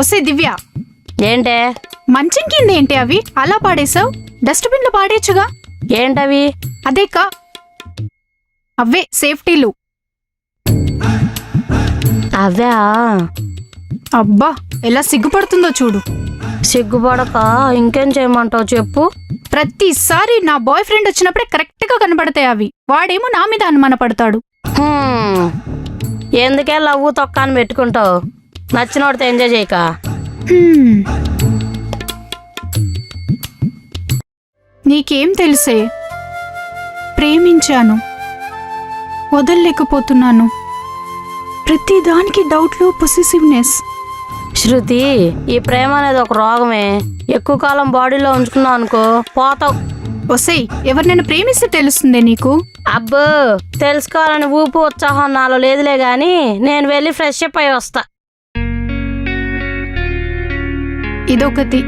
ఒసే దివ్య, ఏంటే? మంచం కింద ఏంటి అవి అలా పాడేశావు? డస్ట్బిన్ లో పాడేయచ్చుగా. ఏంటవి? అవే సేఫ్టీలు. అవా? అబ్బా ఎలా సిగ్గుపడుతుందో చూడు. సిగ్గుపడక ఇంకేం చేయమంటావు చెప్పు. ప్రతిసారి నా బాయ్ ఫ్రెండ్ వచ్చినప్పుడే కరెక్ట్ గా కనబడతాయి అవి. వాడేమో నా మీద అనుమాన పడతాడు. ఎందుకే లవ్వు తొక్కాని పెట్టుకుంటావు? నచ్చినోడితో ఎంజాయ్ చేయక. నీకేం తెలుసే, ప్రేమించాను, వదల్లేకపోతున్నాను. ప్రతిదానికి డౌట్లు, పొసెసివ్నెస్. శృతి, ఈ ప్రేమ అనేది ఒక రోగమే. ఎక్కువ కాలం బాడీలో ఉంచుకున్నావు అనుకో పోతావు. ఒసేయ్, ఎవరినైనా ప్రేమిస్తే తెలుస్తుందే నీకు. అబ్బో, తెలుసుకోవాలని ఊపు ఉత్సాహం నాలో లేదులే గాని నేను వెళ్ళి ఫ్రెష్ అప్ అయి వస్తా. ఇదొకటి.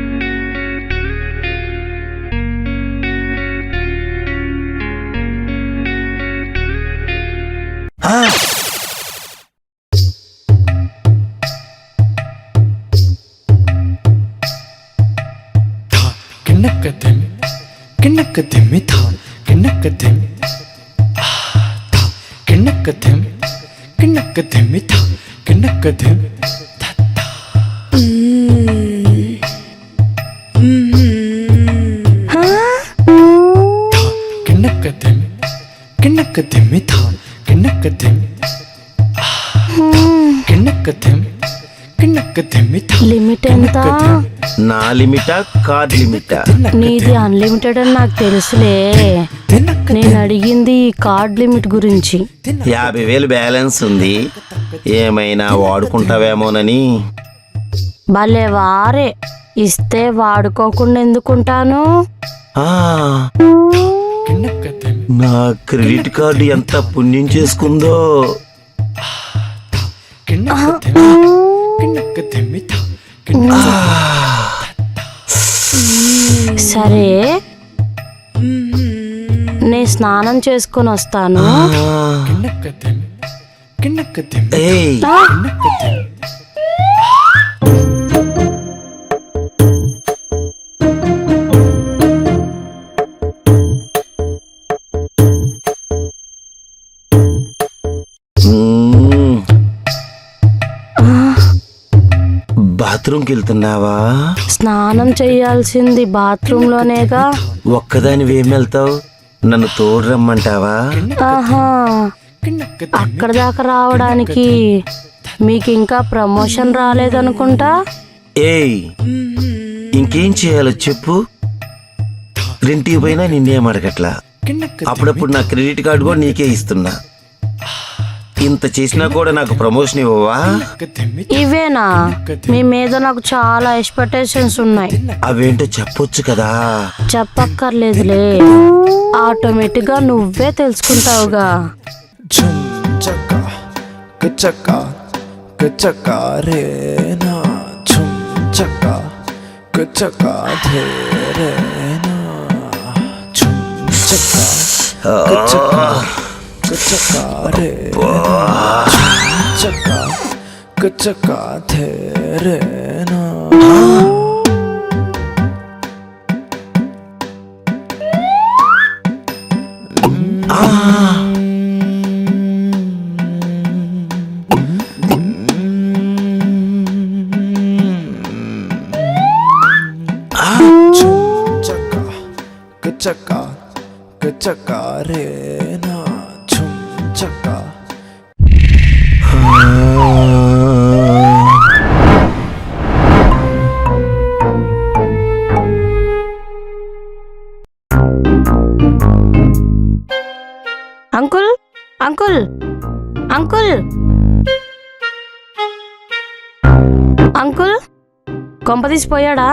లిమిట్ ఎంత? నా లిమిటా కార్డ్ లిమిటా? నీది అన్లిమిటెడ్ అని నాకు తెలుసులే. నేను అడిగింది ఈ కార్డ్ లిమిట్ గురించి. 50,000 బ్యాలెన్స్ ఉంది, ఏమైనా వాడుకుంటావేమోనని. భలే వారే, ఇస్తే వాడుకోకుండా ఎందుకుంటాను? నా క్రెడిట్ కార్డు ఎంత పుణ్యం చేసుకుందో. సరే, నే స్నానం చేసుకొని వస్తాను. ఏయ్, బాత్రూమ్కి వెళ్తున్నావా? స్నానం చేయాల్సింది బాత్రూమ్ లోనేగా. ఒక్కదాని ఏం వెళ్తావు? నన్ను తోడు రమ్మంటావా? ఆహా, అక్కడ దాకా రావడానికి మీకు ఇంకా ప్రమోషన్ రాలేదనుకుంటా. ఏయ్, ఇంకేం చేయాలో చెప్పు. రెంటికి పోయినా నిన్నేం అడగట్లా. అప్పుడప్పుడు నా క్రెడిట్ కార్డు కూడా నీకే ఇస్తున్నా. ఇంత చేసినా కూడా నాకు ప్రమోషన్ ఇవ్వవా? ఇవేనా? మీ మీద నాకు చాలా ఎక్స్పెక్టేషన్స్ ఉన్నాయి. అవేంటో చెప్పొచ్చు కదా. చెప్పక్కర్లేదులే, ఆటోమేటిక్ గా నువ్వే తెలుసుకుంటావుగా. అంకుల్, అంకుల్, అంకుల్, అంకుల్, కొంప తీసిపోయాడా?